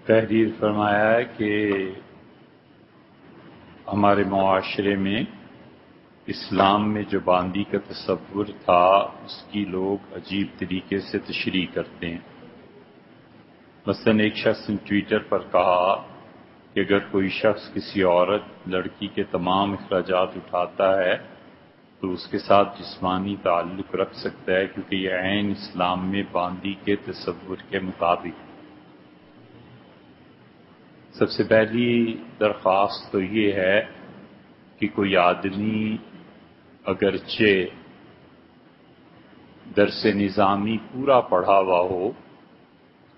تحریر فرمایا ہے کہ ہمارے معاشرے میں اسلام میں جو باندی کا تصور تھا اس کی لوگ عجیب طریقے سے تشریح کرتے ہیں۔ مثلا ایک شخص نے ٹویٹر پر کہا کہ اگر کوئی شخص کسی عورت لڑکی کے تمام اخراجات اٹھاتا ہے تو اس کے ساتھ جسمانی تعلق رکھ سکتا ہے، کیونکہ یہ عین اسلام میں باندی کے تصور کے مطابق۔ سب سے پہلی درخواست تو یہ ہے کہ کوئی آدمی اگرچہ درس نظامی پورا پڑھا ہوا ہو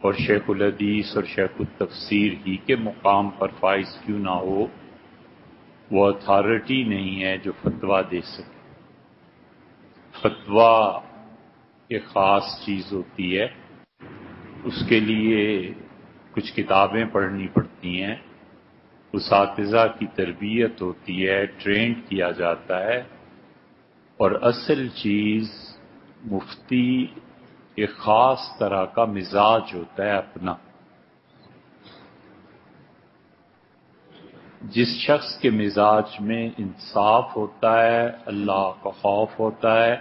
اور شیخ الحدیث اور شیخ التفسیر ہی کے مقام پر فائز کیوں نہ ہو، وہ اتھارٹی نہیں ہے جو فتویٰ دے سکے۔ فتویٰ ایک خاص چیز ہوتی ہے، اس کے لیے کچھ کتابیں پڑھنی پڑتی ہیں، اساتذہ کی تربیت ہوتی ہے، ٹرینڈ کیا جاتا ہے، اور اصل چیز مفتی ایک خاص طرح کا مزاج ہوتا ہے اپنا۔ جس شخص کے مزاج میں انصاف ہوتا ہے، اللہ کا خوف ہوتا ہے،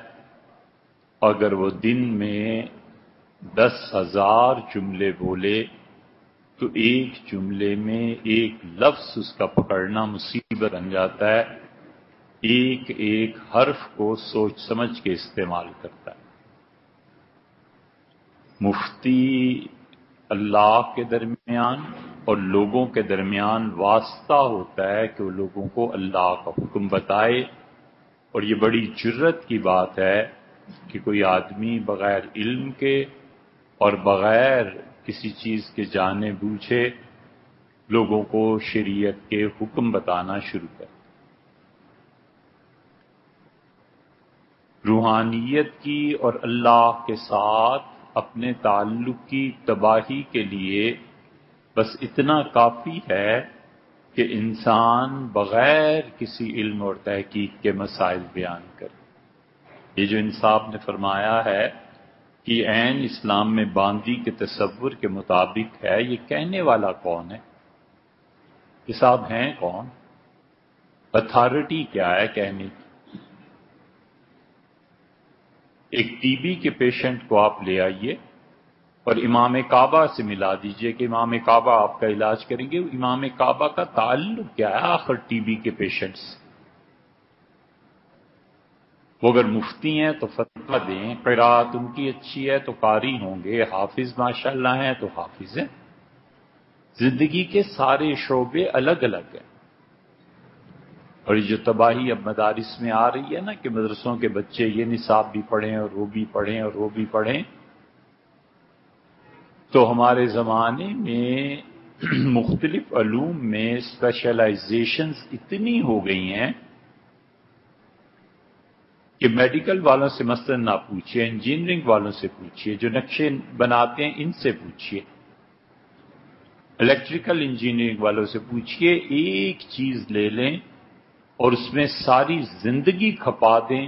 اگر وہ دن میں 10,000 جملے بولے تو ایک جملے میں ایک لفظ اس کا پکڑنا مصیبت بن جاتا ہے، ایک ایک حرف کو سوچ سمجھ کے استعمال کرتا ہے۔ مفتی اللہ کے درمیان اور لوگوں کے درمیان واسطہ ہوتا ہے کہ وہ لوگوں کو اللہ کا حکم بتائے، اور یہ بڑی جرت کی بات ہے کہ کوئی آدمی بغیر علم کے اور بغیر کسی چیز کے جانے بوجھے لوگوں کو شریعت کے حکم بتانا شروع کرے۔ روحانیت کی اور اللہ کے ساتھ اپنے تعلق کی تباہی کے لیے بس اتنا کافی ہے کہ انسان بغیر کسی علم اور تحقیق کے مسائل بیان کرے۔ یہ جو انصاف نے فرمایا ہے کہ عین اسلام میں باندی کے تصور کے مطابق ہے، یہ کہنے والا کون ہے؟ یہ صاحب ہیں کون؟ اتھارٹی کیا ہے کہنے کی؟ ایک ٹی بی کے پیشنٹ کو آپ لے آئیے اور امام کعبہ سے ملا دیجئے کہ امام کعبہ آپ کا علاج کریں گے۔ امام کعبہ کا تعلق کیا ہے آخر ٹی بی کے پیشنٹ سے؟ وہ اگر مفتی ہیں تو فتویٰ دیں، قرات ان کی اچھی ہے تو قاری ہوں گے، حافظ ماشاءاللہ ہیں تو حافظ ہیں۔ زندگی کے سارے شعبے الگ الگ ہیں، اور یہ جو تباہی اب مدارس میں آ رہی ہے نا کہ مدرسوں کے بچے یہ نصاب بھی پڑھیں اور وہ بھی پڑھیں اور وہ بھی پڑھیں، تو ہمارے زمانے میں مختلف علوم میں اسپیشلائزیشنز اتنی ہو گئی ہیں کہ میڈیکل والوں سے مثلا نہ پوچھئے، انجینئرنگ والوں سے پوچھئے، جو نقشے بناتے ہیں ان سے پوچھئے، الیکٹریکل انجینئرنگ والوں سے پوچھئے، ایک چیز لے لیں اور اس میں ساری زندگی کھپا دیں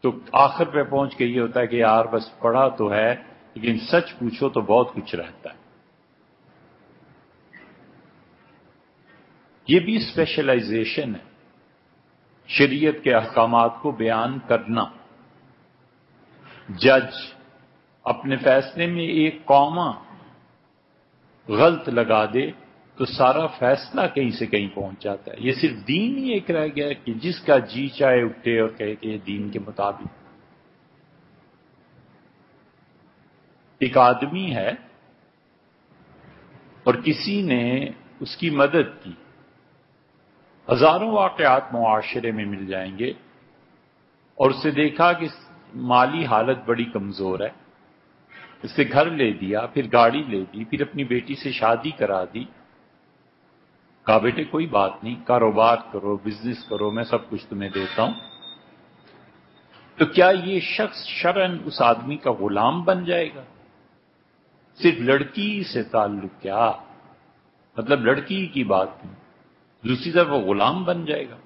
تو آخر پہ پہنچ کے یہ ہوتا ہے کہ یار بس پڑھا تو ہے لیکن سچ پوچھو تو بہت کچھ رہتا ہے۔ یہ بھی اسپیشلائزیشن ہے، شریعت کے احکامات کو بیان کرنا۔ جج اپنے فیصلے میں ایک کامہ غلط لگا دے تو سارا فیصلہ کہیں سے کہیں پہنچ جاتا ہے۔ یہ صرف دین ہی ایک رہ گیا کہ جس کا جی چاہے اٹھے اور کہے کہ یہ دین کے مطابق۔ ایک آدمی ہے اور کسی نے اس کی مدد کی، ہزاروں واقعات معاشرے میں مل جائیں گے، اور اسے دیکھا کہ مالی حالت بڑی کمزور ہے، اس سے گھر لے دیا، پھر گاڑی لے دی، پھر اپنی بیٹی سے شادی کرا دی، کہا بیٹے کوئی بات نہیں، کاروبار کرو، بزنس کرو، میں سب کچھ تمہیں دیتا ہوں۔ تو کیا یہ شخص شرعاً اس آدمی کا غلام بن جائے گا؟ صرف لڑکی سے تعلق کیا، مطلب لڑکی کی بات نہیں، دوسری طرف وہ غلام بن جائے گا؟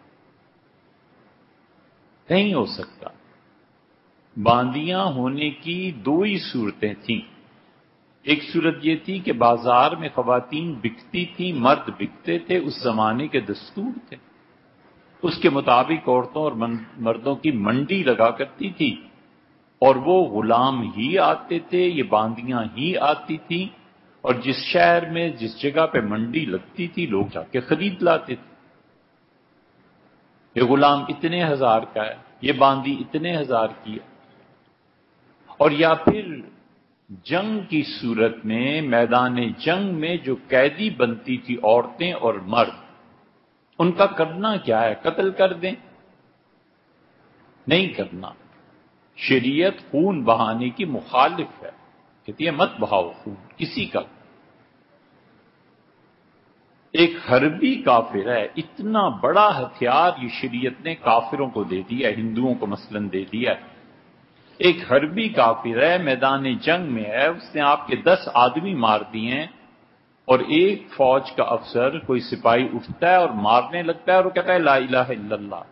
نہیں ہو سکتا۔ باندیاں ہونے کی دو ہی صورتیں تھیں، ایک صورت یہ تھی کہ بازار میں خواتین بکتی تھیں، مرد بکتے تھے، اس زمانے کے دستور تھے، اس کے مطابق عورتوں اور مردوں کی منڈی لگا کرتی تھی، اور وہ غلام ہی آتے تھے، یہ باندیاں ہی آتی تھیں، اور جس شہر میں جس جگہ پہ منڈی لگتی تھی لوگ جا کے خرید لاتے تھے۔ یہ غلام اتنے ہزار کا ہے، یہ باندی اتنے ہزار کی ہے۔ اور یا پھر جنگ کی صورت میں میدان جنگ میں جو قیدی بنتی تھی عورتیں اور مرد، ان کا کرنا کیا ہے؟ قتل کر دیں؟ نہیں کرنا۔ شریعت خون بہانے کی مخالف ہے، کہتی ہے مت بہاؤ خون کسی کا۔ ایک حربی کافر ہے، اتنا بڑا ہتھیار یہ شریعت نے کافروں کو دے دیا، ہندوؤں کو مثلاً دے دیا ہے۔ ایک حربی کافر ہے، میدان جنگ میں ہے، اس نے آپ کے 10 آدمی مار دیے ہیں، اور ایک فوج کا افسر کوئی سپاہی اٹھتا ہے اور مارنے لگتا ہے، اور وہ کہتا ہے لا الہ الا اللہ۔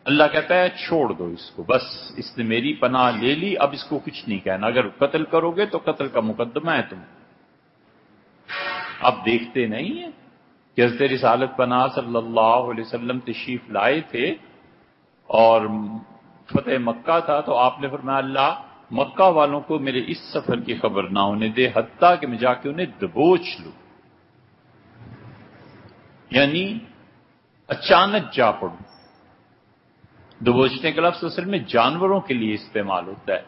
اللہ کہتا ہے چھوڑ دو اس کو، بس اس نے میری پناہ لے لی، اب اس کو کچھ نہیں کہنا، اگر قتل کرو گے تو قتل کا مقدمہ ہے تم۔ اب دیکھتے نہیں ہیں کہ حضرت رسالت پناہ صلی اللہ علیہ وسلم تشریف لائے تھے اور فتح مکہ تھا، تو آپ نے فرمایا اللہ مکہ والوں کو میرے اس سفر کی خبر نہ ہونے دے، حتیٰ کہ میں جا کے انہیں دبوچ لوں، یعنی اچانک جا پڑوں۔ دبوچنے کا لفظ اصل میں جانوروں کے لیے استعمال ہوتا ہے،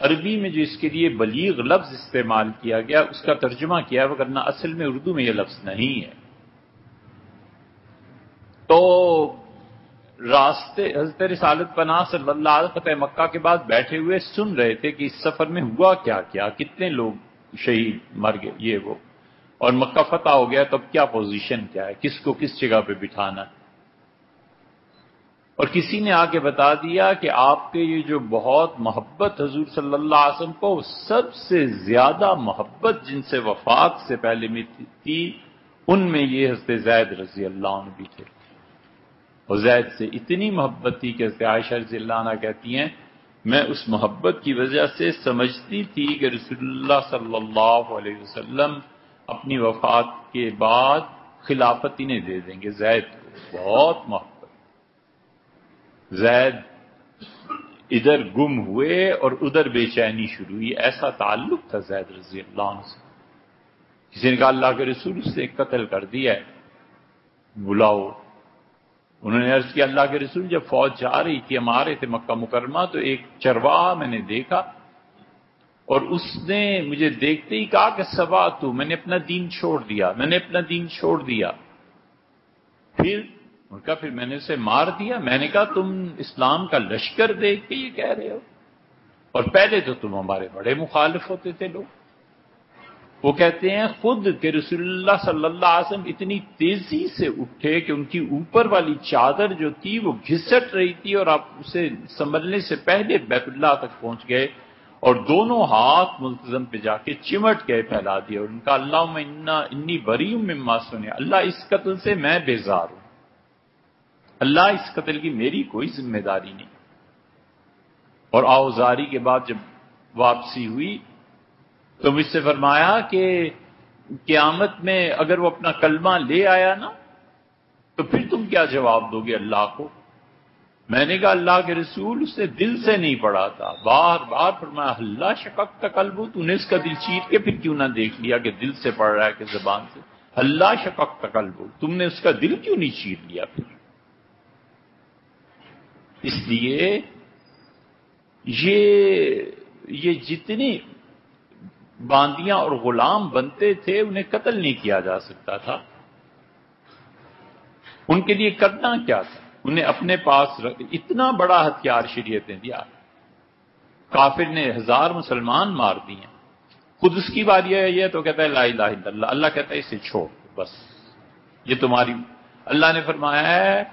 عربی میں جو اس کے لیے بلیغ لفظ استعمال کیا گیا اس کا ترجمہ کیا ہے، وگرنہ اصل میں اردو میں یہ لفظ نہیں ہے۔ تو راستے حضرت رسالت پناہ صلی اللہ علیہ وسلم فتح مکہ کے بعد بیٹھے ہوئے سن رہے تھے کہ اس سفر میں ہوا کیا کیا، کتنے لوگ شہید مر گئے، یہ وہ، اور مکہ فتح ہو گیا تو اب کیا پوزیشن کیا ہے، کس کو کس جگہ پہ بٹھانا ہے۔ اور کسی نے آ کے بتا دیا کہ آپ کے یہ جو بہت محبت حضور صلی اللہ علیہ وسلم کو، سب سے زیادہ محبت جن سے وفات سے پہلے میں تھی ان میں یہ حضرت زید رضی اللہ عنہ بھی تھے، اور زید سے اتنی محبت تھی کہ حضرت عائشہ رضی اللہ عنہ کہتی ہیں میں اس محبت کی وجہ سے سمجھتی تھی کہ رسول اللہ صلی اللہ علیہ وسلم اپنی وفات کے بعد خلافت انہیں دے دیں گے، زید کو بہت محبت۔ زید ادھر گم ہوئے اور ادھر بے چینی شروع ہوئی، ایسا تعلق تھا زید رضی اللہ عنہ سے۔ کسی نے کہا اللہ کے رسول اس نے قتل کر دیا ہے، بلاؤ۔ انہوں نے عرض کیا اللہ کے رسول جب فوج جا رہی تھی، ہم آ رہے تھے مکہ مکرمہ، تو ایک چرواہا میں نے دیکھا، اور اس نے مجھے دیکھتے ہی کہا کہ سبا تو، میں نے اپنا دین چھوڑ دیا، میں نے اپنا دین چھوڑ دیا۔ پھر ان کا پھر میں نے اسے مار دیا۔ میں نے کہا تم اسلام کا لشکر دیکھ کے یہ کہہ رہے ہو، اور پہلے تو تم ہمارے بڑے مخالف ہوتے تھے لوگ۔ وہ کہتے ہیں خود کہ رسول اللہ صلی اللہ علیہ وسلم اتنی تیزی سے اٹھے کہ ان کی اوپر والی چادر جو تھی وہ گھسٹ رہی تھی، اور آپ اسے سنبھلنے سے پہلے بیت اللہ تک پہنچ گئے، اور دونوں ہاتھ ملتزم پہ جا کے چمٹ گئے، پھیلا دیا، اور ان کا اللہم انی بری مما سنے، اللہ اس قتل سے میں بیزار ہوں، اللہ اس قتل کی میری کوئی ذمہ داری نہیں۔ اور آوزاری کے بعد جب واپسی ہوئی تو مجھ سے فرمایا کہ قیامت میں اگر وہ اپنا کلمہ لے آیا نا تو پھر تم کیا جواب دو گے اللہ کو؟ میں نے کہا اللہ کے رسول اس نے دل سے نہیں پڑھا تھا، بار بار فرمایا اللہ شققت قلبہ، تو نے اس کا دل چیر کے پھر کیوں نہ دیکھ لیا کہ دل سے پڑھ رہا ہے کہ زبان سے؟ اللہ شققت قلبہ، تم نے اس کا دل کیوں نہیں چیر لیا پھر؟ اس لیے یہ جتنی باندیاں اور غلام بنتے تھے انہیں قتل نہیں کیا جا سکتا تھا، ان کے لیے کرنا کیا تھا؟ انہیں اپنے پاس اتنا بڑا ہتھیار شریعت نے دیا، کافر نے 1000 مسلمان مار دیے، خود اس کی باری ہے یہ تو کہتا ہے لا الہ الا اللہ، اللہ کہتا ہے اسے چھوڑ بس، یہ تمہاری، اللہ نے فرمایا ہے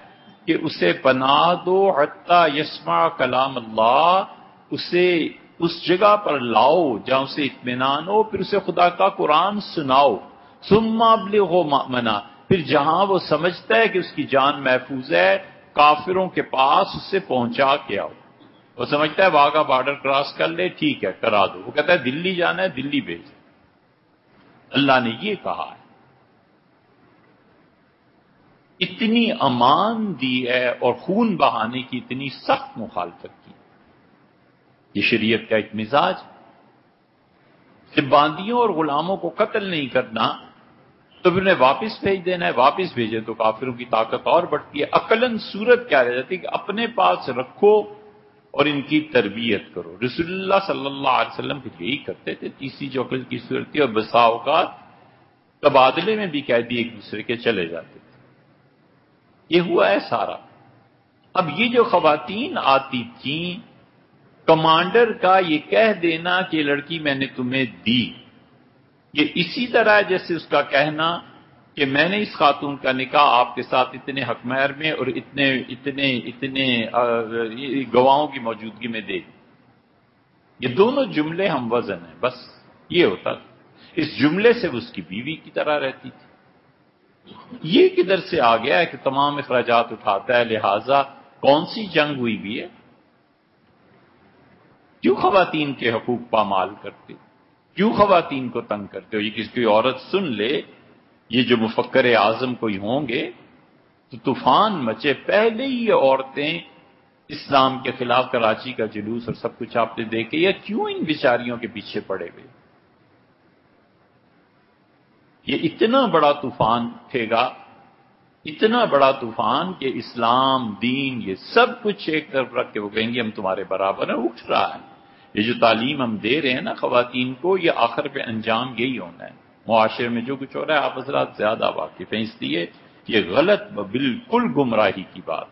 کہ اسے پناہ دو حتی یسمع کلام اللہ، اسے اس جگہ پر لاؤ جہاں اسے اطمینان ہو، پھر اسے خدا کا قرآن سناؤ، ثم ابلغوا مأمنا، پھر جہاں وہ سمجھتا ہے کہ اس کی جان محفوظ ہے کافروں کے پاس اسے پہنچا کے آؤ۔ وہ سمجھتا ہے واگا بارڈر کراس کر لے، ٹھیک ہے کرا دو، وہ کہتا ہے دلی جانا ہے دلی بھیج، اللہ نے یہ کہا ہے، اتنی امان دی ہے اور خون بہانے کی اتنی سخت مخالفت کی۔ یہ شریعت کا ایک مزاج ہے۔ صرف باندیوں اور غلاموں کو قتل نہیں کرنا تو پھر انہیں واپس بھیج دینا ہے، واپس بھیجے تو کافروں کی طاقت اور بڑھتی ہے۔ عقلاً صورت کیا رہ جاتی ہے کہ اپنے پاس رکھو اور ان کی تربیت کرو۔ رسول اللہ صلی اللہ علیہ وسلم پھر یہی کرتے تھے، تیسری جو عقل کی صورت تھی، اور بسا اوقات تبادلے میں بھی قیدی ایک دوسرے کے چلے جاتے تھے۔ یہ ہوا ہے سارا۔ اب یہ جو خواتین آتی تھیں، کمانڈر کا یہ کہہ دینا کہ لڑکی میں نے تمہیں دی، یہ اسی طرح ہے جیسے اس کا کہنا کہ میں نے اس خاتون کا نکاح آپ کے ساتھ اتنے حق مہر میں اور اتنے گواہوں کی موجودگی میں دے دی۔ یہ دونوں جملے ہم وزن ہیں، بس یہ ہوتا تھا۔ اس جملے سے وہ اس کی بیوی کی طرح رہتی تھی۔ یہ کدھر سے آ گیا ہے کہ تمام اخراجات اٹھاتا ہے، لہذا کون سی جنگ ہوئی بھی ہے؟ کیوں خواتین کے حقوق پامال کرتے ہو؟ کیوں خواتین کو تنگ کرتے ہو؟ یہ کسی کوئی عورت سن لے، یہ جو مفکر اعظم کوئی ہوں گے تو طوفان مچے۔ پہلے ہی یہ عورتیں اسلام کے خلاف کراچی کا جلوس اور سب کچھ آپ نے دیکھے، یا کیوں ان بیچاریوں کے پیچھے پڑے ہوئے؟ یہ اتنا بڑا طوفان اٹھے گا، اتنا بڑا طوفان کہ اسلام، دین، یہ سب کچھ ایک طرف رکھ کے وہ کہیں گے ہم تمہارے برابر ہیں۔ اٹھ رہا ہے یہ جو تعلیم ہم دے رہے ہیں نا خواتین کو، یہ آخر پہ انجام یہی ہونا ہے۔ معاشرے میں جو کچھ ہو رہا ہے آپ حضرات زیادہ واقف ہیں، اس لیے یہ غلط، بالکل گمراہی کی بات